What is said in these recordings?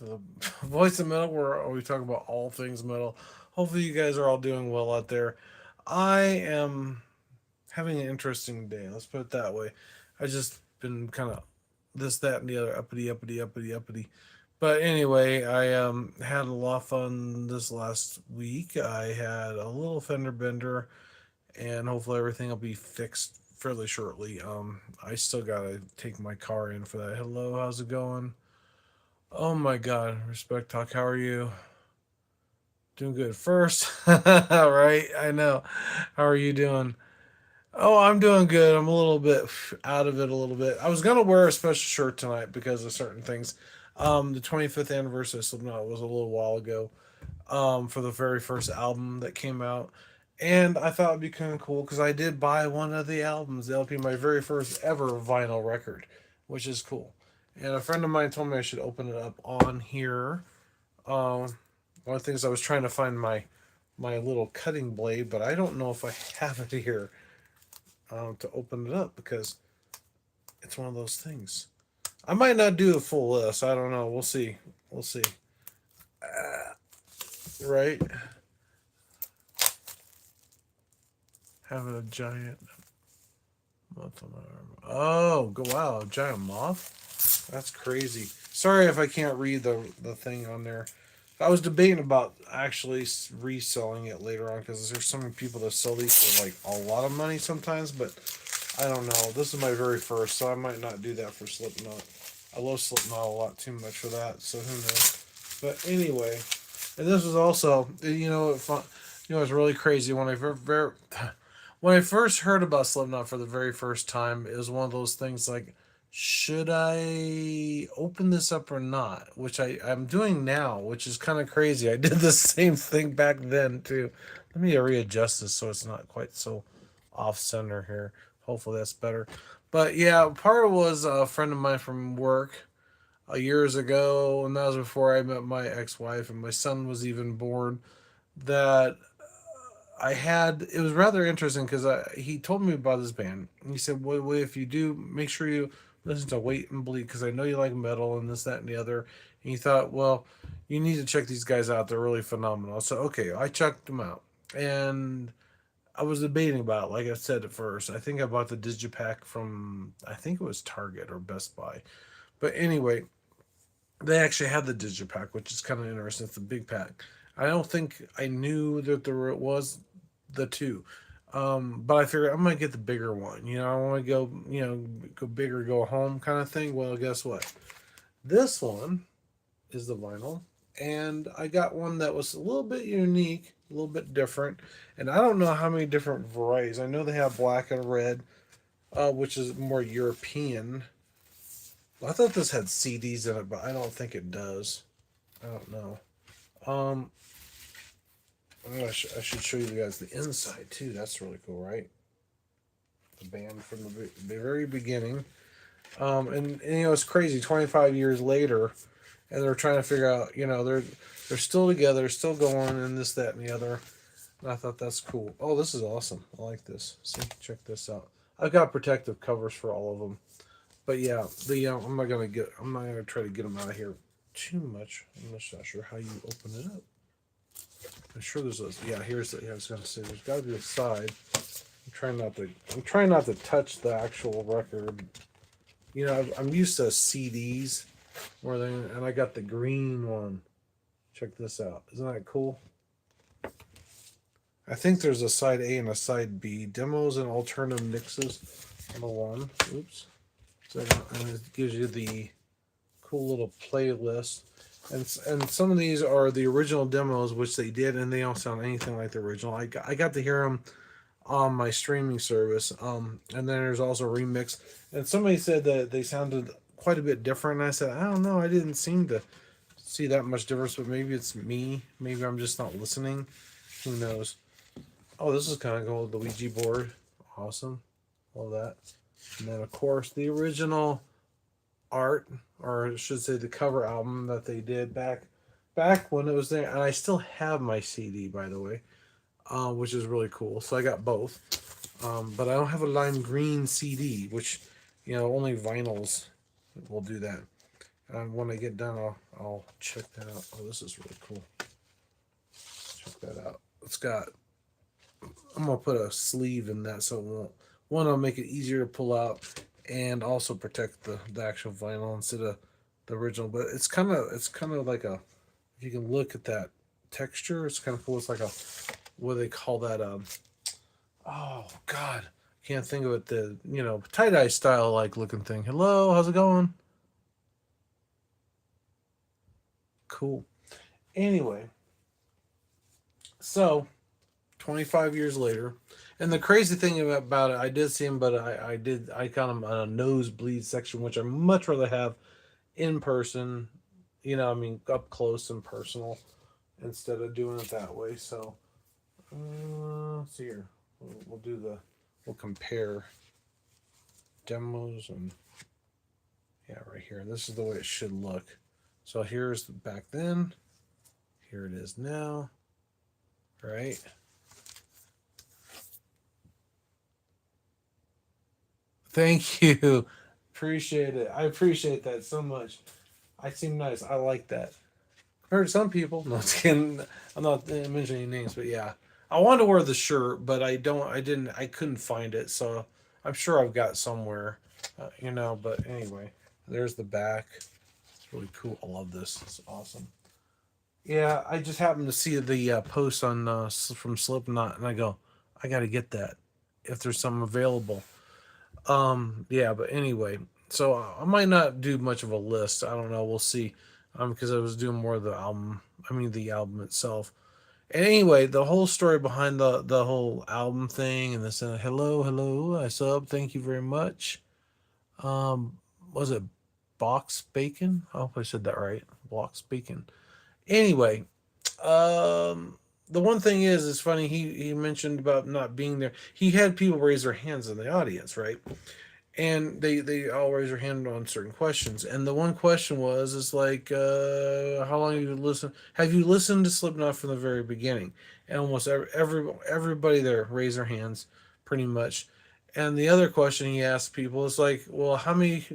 to the Voice of Metal, where we talk about all things metal. Hopefully, you guys are all doing well out there. I am having an interesting day. Let's put it that way. I just been kind of this, that, and the other, uppity, uppity, uppity, uppity. But anyway, I had a lot of fun this last week. I had a little fender bender, and hopefully everything will be fixed fairly shortly. I still gotta take my car in for that. Hello, how's it going? Oh my God, Respect Talk, how are you? Doing good. First, right? I know. How are you doing? Oh, I'm doing good. I'm a little bit out of it a little bit. I was gonna wear a special shirt tonight because of certain things. The 25th anniversary of Slipknot was a little while ago. For the very first album that came out, and I thought it'd be kind of cool because I did buy one of the albums, the LP, my very first ever vinyl record, which is cool. And a friend of mine told me I should open it up on here. Um, One of the things I was trying to find my little cutting blade, but I don't know if I have it here to open it up because it's one of those things. I might not do a full list. I don't know. We'll see. We'll see. Right? Having a giant moth on my arm. Oh, go wow, a giant moth. That's crazy. Sorry if I can't read the thing on there. I was debating about actually reselling it later on because there's so many people that sell these for like a lot of money sometimes, but I don't know. This is my very first, so I might not do that for Slipknot. I love Slipknot a lot too much for that, so who knows. But anyway, and this was also, it's really crazy when when I first heard about Slipknot for the very first time. It was one of those things like, should I open this up or not? Which I'm doing now, which is kind of crazy. I did the same thing back then too. Let me readjust this so it's not quite so off center here. Hopefully that's better. But yeah, part of it was a friend of mine from work years ago, and that was before I met my ex-wife, and my son was even born. That I had it was rather interesting because he told me about this band. And he said, "Wait, if you do, make sure you listen to Wait and Bleed because I know you like metal and this, that, and the other." And he thought, "Well, you need to check these guys out. They're really phenomenal." So okay, I checked them out, and I was debating about it. Like I said at first, I think I bought the digipack from I think it was Target or Best Buy. But anyway, they actually had the digipack, which is kind of interesting. It's a big pack. I don't think I knew that there was the two. But I figured I'm gonna get the bigger one. I want to go, go bigger, go home kind of thing. Well, guess what? This one is the vinyl, and I got one that was a little bit unique, a little bit different, and I don't know how many different varieties. I know they have black and red, which is more European. I thought this had CDs in it, but I don't think it does. I don't know. Um, I should show you guys the inside too. That's really cool, right? The band from the very beginning. And it's crazy. 25 years later, and they're trying to figure out. They're still together, still going, and this, that, and the other. And I thought that's cool. Oh, this is awesome. I like this. See, check this out. I've got protective covers for all of them. But yeah, I'm not gonna try to get them out of here too much. I'm just not sure how you open it up. I'm sure there's a yeah. Here's the. Yeah, I was gonna say there's got to be a side. I'm trying not to touch the actual record. I'm used to CDs more than, and I got the green one. Check this out. Isn't that cool? I think there's a side A and a side B. Demos and alternative mixes on the one. Oops. So and it gives you the cool little playlist. And some of these are the original demos, which they did, and they don't sound anything like the original. I got to hear them on my streaming service. And then there's also a remix. And somebody said that they sounded quite a bit different. And I said, I don't know. I didn't seem to see that much difference, but maybe it's me. Maybe I'm just not listening. Who knows? Oh, this is kind of cool. The Ouija board. Awesome. All that. And then, of course, the original art, or I should say the cover album that they did back when it was there. And I still have my CD, by the way, which is really cool. So I got both. But I don't have a lime green CD, which, only vinyls will do that. And when I get done, I'll check that out. Oh, this is really cool. Check that out. It's got. I'm gonna put a sleeve in that so it won't. One, I'll make it easier to pull out, and also protect the actual vinyl instead of the original. But it's kind of like a. If you can look at that texture, it's kind of cool. It's like a, what do they call that? Oh God, can't think of it. The tie dye style like looking thing. Hello, how's it going? Cool. Anyway, so 25 years later, and the crazy thing about it, I did see him, but I got him on a nosebleed section, which I much rather have in person. I mean, up close and personal instead of doing it that way. So let's see here. We'll do the. We'll compare demos and yeah, right here. This is the way it should look. So here's back then. Here it is now. Right. Thank you. Appreciate it. I appreciate that so much. I seem nice. I like that. Heard some people. No, it's kidding. I'm not mentioning names, but yeah, I wanted to wear the shirt, but I don't. I didn't. I couldn't find it, so I'm sure I've got somewhere. But anyway, there's the back. It's really cool. I love this. It's awesome. Yeah, I just happened to see the post on from Slipknot, and I go, I got to get that if there's some available. Yeah, but anyway, so I might not do much of a list. I don't know. We'll see. Because I was doing more of the album. I mean, the album itself. And anyway, the whole story behind the whole album thing and this hello, hello, I sub, thank you very much. Um, was it Box Bacon? I hope I said that right. Box Bacon. Anyway, the one thing is, it's funny. He mentioned about not being there. He had people raise their hands in the audience, right? And they all raise their hand on certain questions. And the one question was is like, how long have you listened to Slipknot from the very beginning? And almost everybody there raised their hands, pretty much. And the other question he asked people is like, well, how many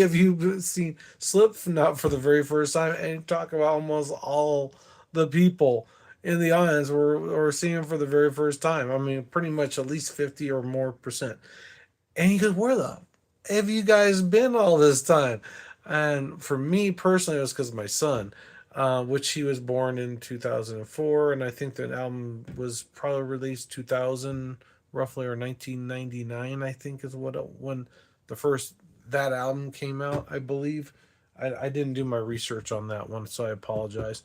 of you seen Slipknot for the very first time? And talk about almost all the people in the audience were seeing him for the very first time. I mean, pretty much at least 50 or more percent. And he goes, where the have you guys been all this time? And for me personally, it was because of my son, which he was born in 2004. And I think that album was probably released 2000, roughly, or 1999, I think is when the first, that album came out, I believe. I didn't do my research on that one, so I apologize.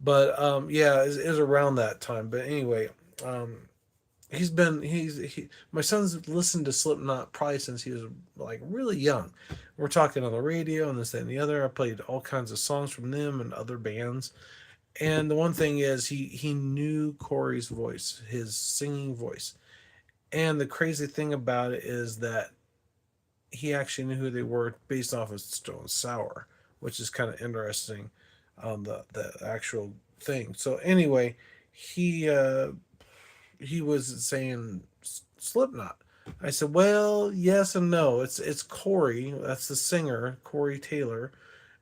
But yeah, it was around that time. But anyway, um, my son's listened to Slipknot probably since he was like really young. We're talking on the radio and this that, and the other. I played all kinds of songs from them and other bands. And the one thing is he knew Corey's voice, his singing voice. And the crazy thing about it is that he actually knew who they were based off of Stone Sour, which is kind of interesting on the actual thing. So anyway, he he was saying Slipknot. I said, well, yes and no. It's Corey. That's the singer, Corey Taylor,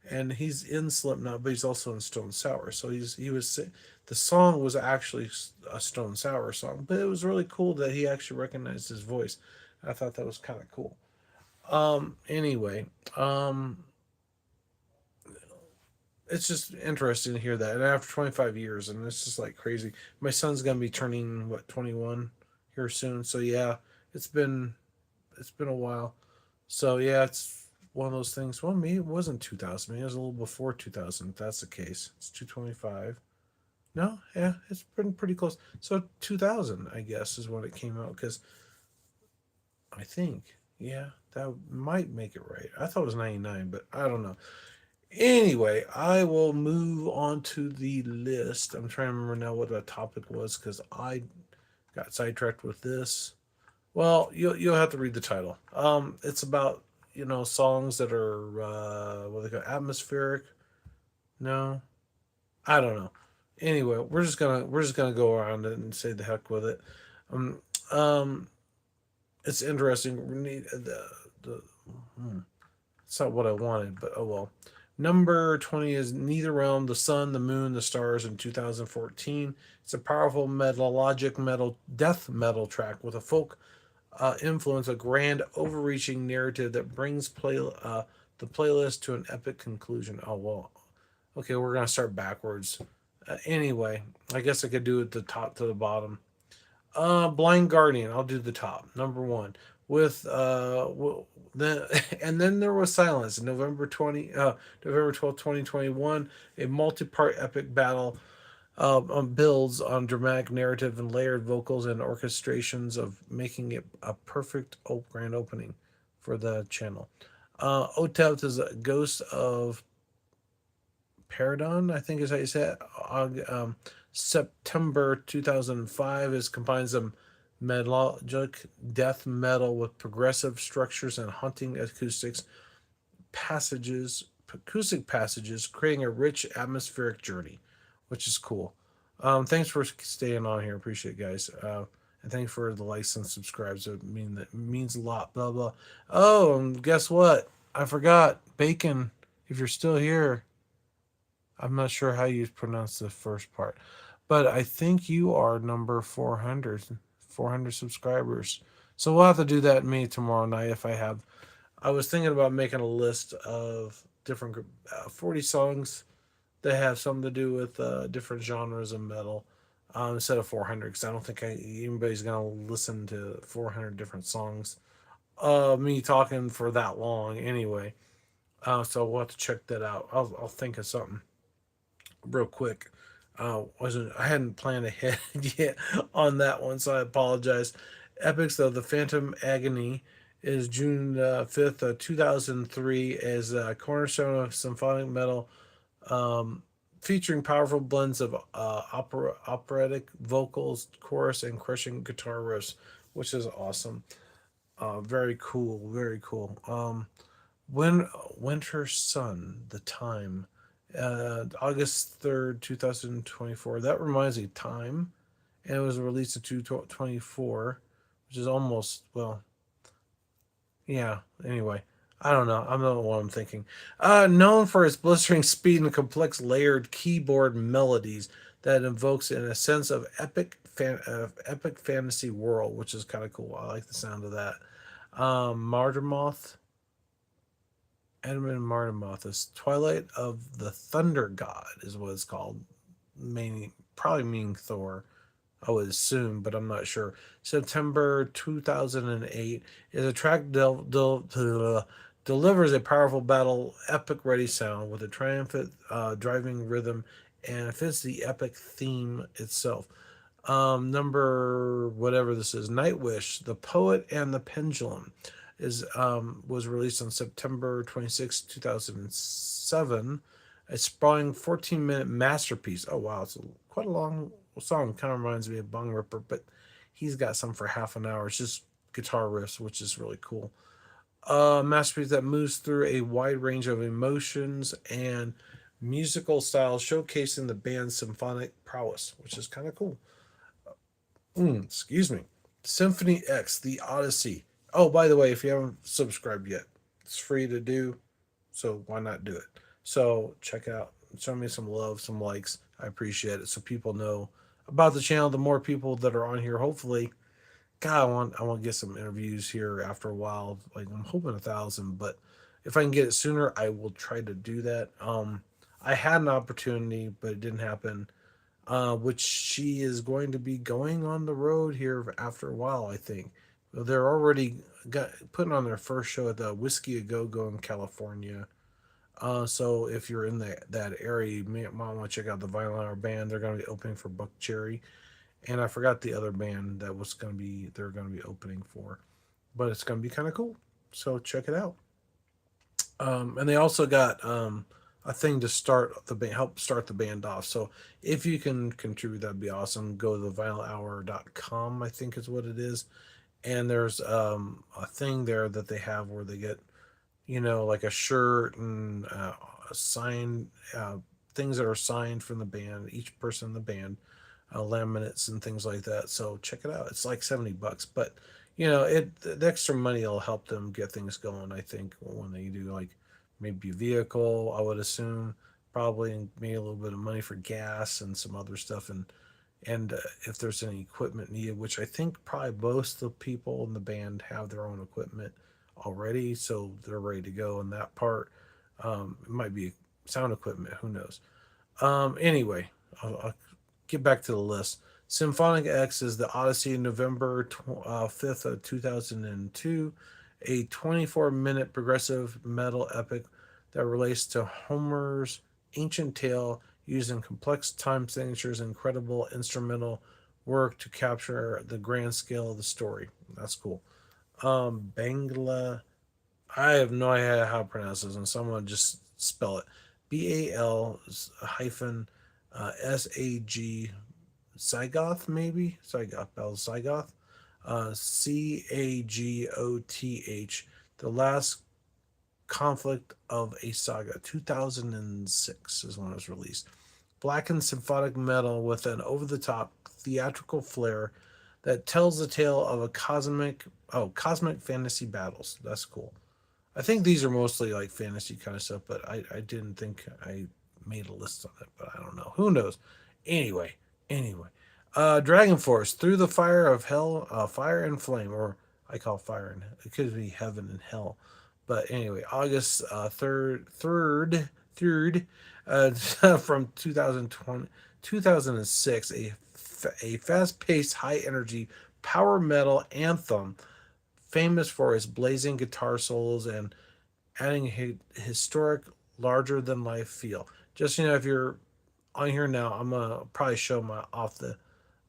and he's in Slipknot, but he's also in Stone Sour. So he was the song was actually a Stone Sour song, but it was really cool that he actually recognized his voice. I thought that was kind of cool. Anyway, um, it's just interesting to hear that. And after 25 years, and it's just like crazy. My son's gonna be turning what 21 here soon. So yeah, it's been it's been a while. So yeah, it's one of those things. Well, maybe it wasn't 2000. Maybe it was a little before 2000. If that's the case, it's 225. No, yeah, it's been pretty close. So 2000, I guess, is when it came out. Because I think, yeah, that might make it right. I thought it was 99, but I don't know. Anyway, I will move on to the list. I'm trying to remember now what the topic was because I got sidetracked with this. Well, you'll have to read the title. It's about songs that are what they call atmospheric. No, I don't know. Anyway, we're just gonna go around it and say the heck with it. Um, um, it's interesting. The It's not what I wanted, but oh well. Number 20 is Neither Realm, The Sun, the Moon, the Stars in 2014. It's a powerful melodic metal, death metal track with a folk influence, a grand, overreaching narrative that brings the playlist to an epic conclusion. Oh, well. Okay, we're going to start backwards. Anyway, I guess I could do it the top to the bottom. Blind Guardian. I'll do the top. Number one with then and then there was silence. November 12th, 2021. A multi-part epic battle builds on dramatic narrative and layered vocals and orchestrations of making it a perfect grand opening for the channel. Otep is a ghost of Paradon, I think is how you say it. September 2005 is combines of melodic death metal with progressive structures and haunting acoustic passages, creating a rich atmospheric journey, which is cool. Thanks for staying on here. Appreciate it, guys. And thanks for the likes and subscribes. That means a lot. Blah blah. Oh, and guess what? I forgot bacon. If you're still here, I'm not sure how you pronounce the first part, but I think you are number 400, 400 subscribers. So we'll have to do that me tomorrow night if I have. I was thinking about making a list of different 40 songs that have something to do with different genres of metal instead of 400 because I don't think anybody's going to listen to 400 different songs. Me talking for that long anyway. So we'll have to check that out. I'll think of something real quick. Wasn't I hadn't planned ahead yet on that one, so I apologize. Epics though, the Phantom Agony is June 5th, 2003, as a cornerstone of symphonic metal, featuring powerful blends of operatic vocals, chorus, and crushing guitar riffs, which is awesome. Very cool, very cool. When Winter Sun, the time, August 3rd, 2024. That reminds me, time, and it was released in 2024, which is almost well, yeah. Anyway, I don't know. I don't know what I'm thinking. Known for its blistering speed and complex layered keyboard melodies that invokes in a sense of epic fantasy world, which is kind of cool. I like the sound of that. Martyr Edmund Martimoth is Twilight of the Thunder God is what it's called. Meaning probably meaning Thor, I would assume, but I'm not sure. September 2008 is a track delivers a powerful battle epic ready sound with a triumphant driving rhythm and fits the epic theme itself. Number whatever this is, Nightwish, The Poet and the Pendulum is was released on September 26, 2007. A sprawling 14-minute masterpiece. Oh wow, it's quite a long song. Kind of reminds me of Bong Ripper, but he's got some for half an hour. It's just guitar riffs, which is really cool. A masterpiece that moves through a wide range of emotions and musical styles, showcasing the band's symphonic prowess, which is kind of cool. Excuse me. Symphony X, The Odyssey. Oh, by the way, if you haven't subscribed yet, it's free to do, so why not do it? So check it out. Show me some love, some likes. I appreciate it. So people know about the channel. The more people that are on here, hopefully, God, I want to get some interviews here after a while. Like I'm hoping 1,000, but if I can get it sooner, I will try to do that. I had an opportunity, but it didn't happen. Which she is going to be going on the road here after a while. I think they're already putting on their first show at the Whiskey A Go Go in California. So if you're in that area, you might want to check out the Violent Hour band. They're going to be opening for Buck Cherry, and I forgot the other band that was going to be they're going to be opening for, but it's going to be kind of cool. So check it out. And they also got a thing to start the band, help start the band off. So if you can contribute, that'd be awesome. Go to theviolenthour.com, I think is what it is. And there's a thing there that they have where they get, like a shirt and a sign, things that are signed from the band, each person in the band, laminates and things like that. So check it out. It's like $70, but the extra money will help them get things going. I think when they do like maybe a vehicle, I would assume, probably, and maybe a little bit of money for gas and some other stuff, and if there's any equipment needed, which I think probably most of the people in the band have their own equipment already, so they're ready to go in that part. It might be sound equipment, who knows. Anyway, I'll get back to the list. Symphonic X is the Odyssey, November 5th of 2002, a 24-minute progressive metal epic that relates to Homer's ancient tale using complex time signatures and incredible instrumental work to capture the grand scale of the story. That's cool. Bangla, I have no idea how to pronounce this, and someone just spell it. BAL hyphen SAG Zygoth, maybe? Zygoth, Bell Zygoth. CAGOTH. The Last Conflict of a Saga. 2006 is when it was released. Blackened symphonic metal with an over the top theatrical flair that tells the tale of a cosmic fantasy battles. That's cool. I think these are mostly like fantasy kind of stuff, but I didn't think I made a list on it, but I don't know. Who knows? Anyway, anyway. Dragon Force, Through the Fire of Hell, Fire and Flame, or I call fire and it could be heaven and hell. But anyway, August 3rd, from 2020, 2006, a fast paced, high energy power metal anthem famous for its blazing guitar solos and adding a historic, larger than life feel. Just if you're on here now, I'm gonna probably show my off the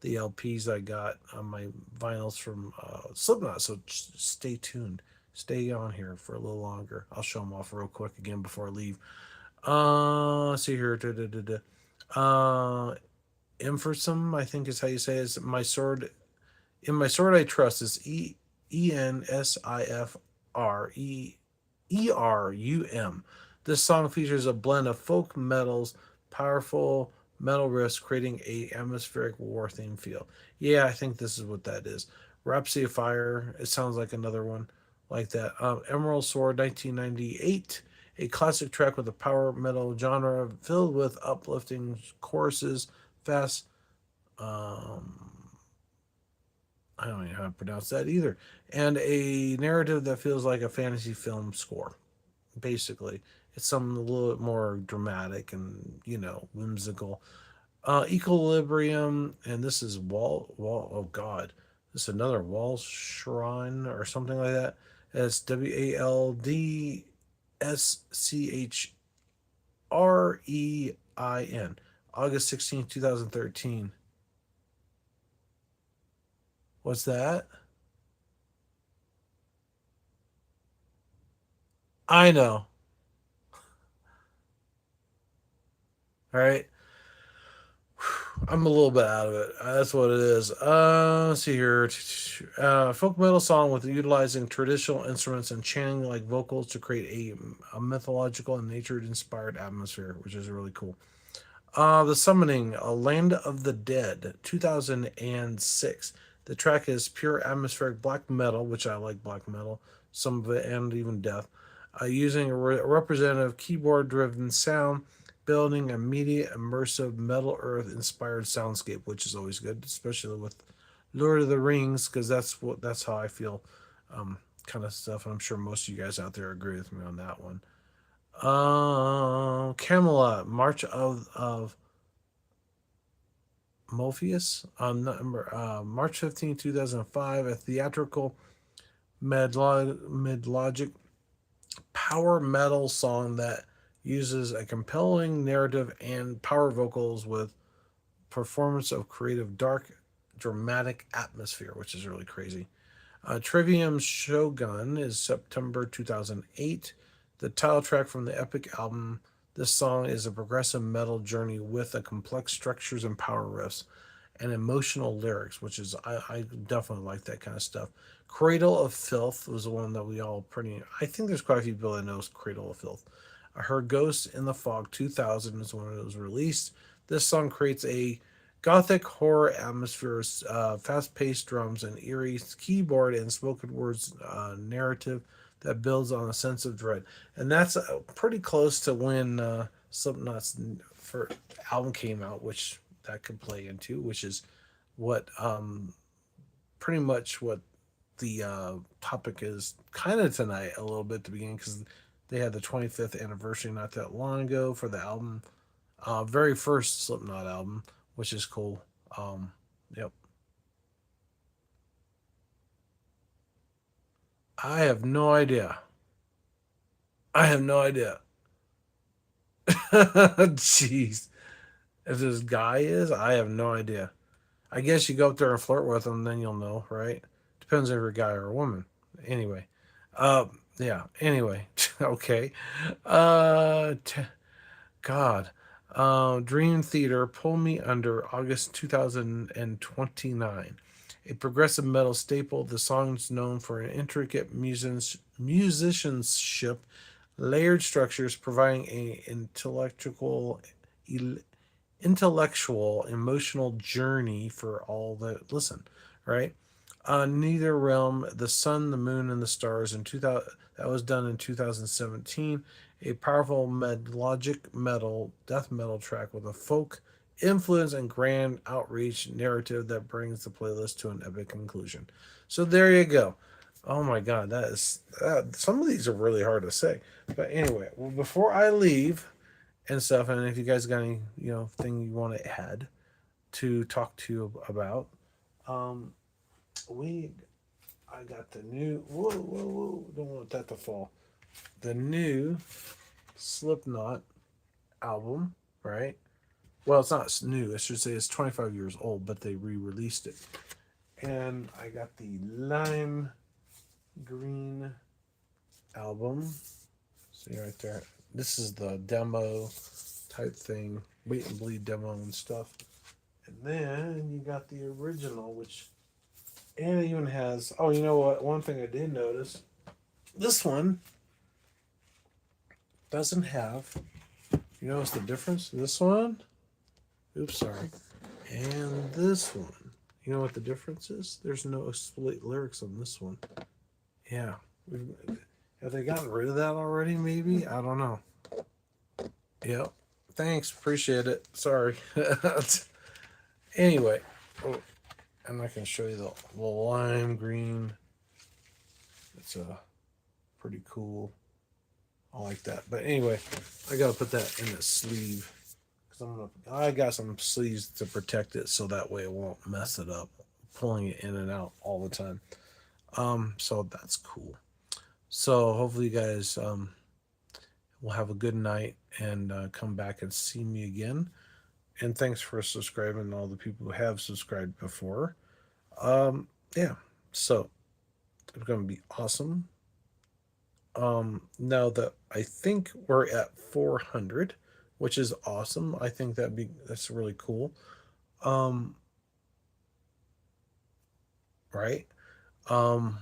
LPs I got on my vinyls from Slipknot. So stay tuned, stay on here for a little longer. I'll show them off real quick again before I leave. Let's see here. Da, da, da, da. Uh, Infersum, I think is how you say it. Is my sword in my sword I trust is ENSIFREERUM. This song features a blend of folk metals, powerful metal riffs, creating a atmospheric war theme feel. Yeah, I think this is what that is. Rhapsody of Fire. It sounds like another one like that. Emerald Sword, 1998. A classic track with a power metal genre filled with uplifting choruses, fast I don't know how to pronounce that either. And a narrative that feels like a fantasy film score. Basically, it's something a little bit more dramatic and whimsical. Equilibrium, and this is Wall. Oh God, this is another Wall Shrine or something like that. It's WALDSCHREIN. August 16th, 2013. What's that? I know. All right. I'm a little bit out of it. That's what it is. Let's see here. Folk metal song with utilizing traditional instruments and chanting like vocals to create a mythological and nature inspired atmosphere, which is really cool. The Summoning, A Land of the Dead, 2006. The track is pure atmospheric black metal, which I like black metal, some of it, and even death, using a representative keyboard driven sound, building a media immersive Metal Earth inspired soundscape, which is always good, especially with Lord of the Rings, because that's how I feel, kind of stuff. And I'm sure most of you guys out there agree with me on that one. Camelot, March of Morpheus on March 15, 2005, a theatrical midlogic power metal song that uses a compelling narrative and power vocals with performance of creative, dark, dramatic atmosphere, which is really crazy. Trivium Shogun is September 2008. The title track from the epic album. This song is a progressive metal journey with a complex structures and power riffs and emotional lyrics, which is I definitely like that kind of stuff. Cradle of Filth was the one that we all pretty. I think there's quite a few people that knows Cradle of Filth. I heard Ghost in the Fog 2000 is when it was released. This song creates a gothic horror atmosphere, fast paced drums, and eerie keyboard and spoken words narrative that builds on a sense of dread. And that's pretty close to when Slipknot's for album came out, which that could play into, which is what pretty much what the topic is kind of tonight a little bit at the beginning because they had the 25th anniversary not that long ago for the album, very first Slipknot album, which is cool. Yep. I have no idea. I have no idea. Jeez. If this guy is, I have no idea. I guess you go up there and flirt with him, then you'll know, right? Depends if you're a guy or a woman. Anyway. Yeah. Anyway. Okay. T- God. Dream Theater, Pull Me Under, August 2029. A progressive metal staple, the song's known for an intricate musicianship, layered structures, providing a intellectual, emotional journey for all that listen, right? Neither realm, the sun, the moon, and the stars in 2000, that was done in 2017. A powerful melodic metal, death metal track with a folk influence and grand outreach narrative that brings the playlist to an epic conclusion. So there you go. Oh my God, that is some of these are really hard to say. But anyway, well, before I leave, and stuff. And if you guys got any, thing you want to add to talk to you about, um, we, I got the new, whoa, whoa, whoa, don't want that to fall. The new Slipknot album, right? Well, it's not new. I should say it's 25 years old, but they re-released it. And I got the lime green album. See right there. This is the demo type thing, Wait and Bleed demo and stuff. And then you got the original, which and it even has. Oh, you know what? One thing I did notice: this one doesn't have. You notice the difference? This one. Oops, sorry. And this one. You know what the difference is? There's no split lyrics on this one. Yeah. Have they gotten rid of that already? Maybe I don't know. Yep. Thanks. Appreciate it. Sorry. Anyway, oh, and I can show you the lime green. It's a pretty cool. I like that. But anyway, I gotta put that in the sleeve because I got some sleeves to protect it so that way it won't mess it up. Pulling it in and out all the time. So that's cool. So hopefully you guys will have a good night and come back and see me again. And thanks for subscribing, all the people who have subscribed before. Yeah, so it's going to be awesome. Now that I think we're at 400, which is awesome. I think that's really cool. Um, right? Um,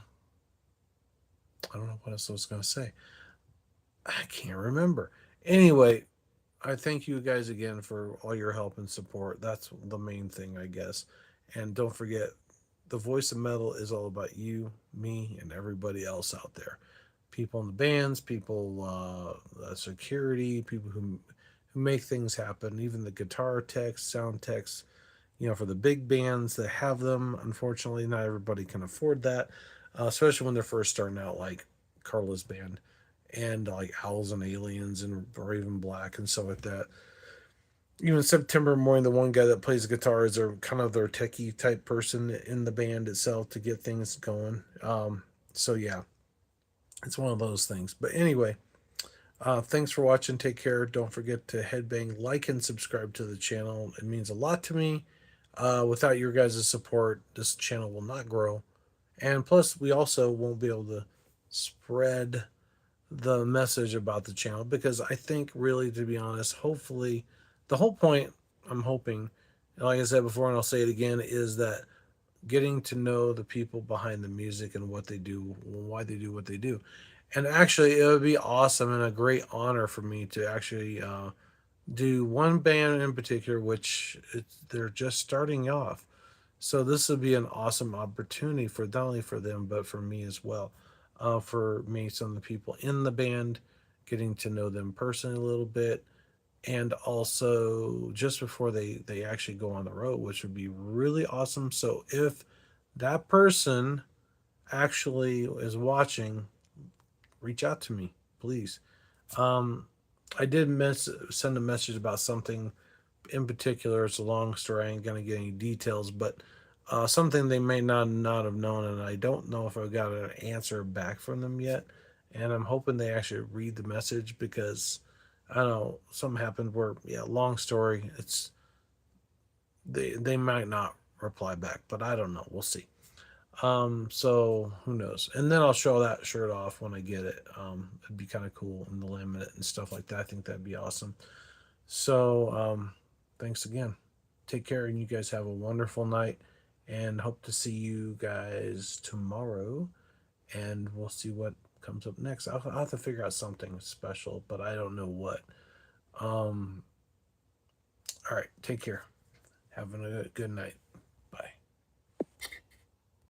I don't know what else I was going to say. I can't remember. Anyway, I thank you guys again for all your help and support. That's the main thing, I guess. And don't forget, the voice of metal is all about you, me, and everybody else out there. People in the bands, people, security, people who make things happen. Even the guitar techs, sound techs. For the big bands that have them, unfortunately, not everybody can afford that, especially when they're first starting out, like Carla's band and like Owls and Aliens and Raven Black and stuff like that. Even September Morning, the one guy that plays guitar is their kind of their techie type person in the band itself to get things going. So yeah, it's one of those things. But anyway, thanks for watching. Take care. Don't forget to headbang, like, and subscribe to the channel. It means a lot to me. Without your guys' support, this channel will not grow. And plus, we also won't be able to spread the message about the channel because I think, really, to be honest, hopefully, the whole point I'm hoping, like I said before, and I'll say it again, is that getting to know the people behind the music and what they do, why they do what they do. And actually, it would be awesome and a great honor for me to actually do one band in particular, which they're just starting off. So this would be an awesome opportunity for not only for them but for me as well. for me, some of the people in the band, getting to know them personally a little bit, and also just before they actually go on the road, which would be really awesome. So if that person actually is watching, reach out to me, please. Um, I did send a message about something in particular. It's a long story. I ain't gonna get any details, but something they may not have known, and I don't know if I got an answer back from them yet. And I'm hoping they actually read the message because I don't know, something happened where, yeah, long story. It's they might not reply back, but I don't know. We'll see. So who knows? And then I'll show that shirt off when I get it. It'd be kind of cool in the laminate and stuff like that. I think that'd be awesome. So, thanks again. Take care, and you guys have a wonderful night. And hope to see you guys tomorrow. And we'll see what comes up next. I'll have to figure out something special, but I don't know what. Um, all right, take care. Have a good night.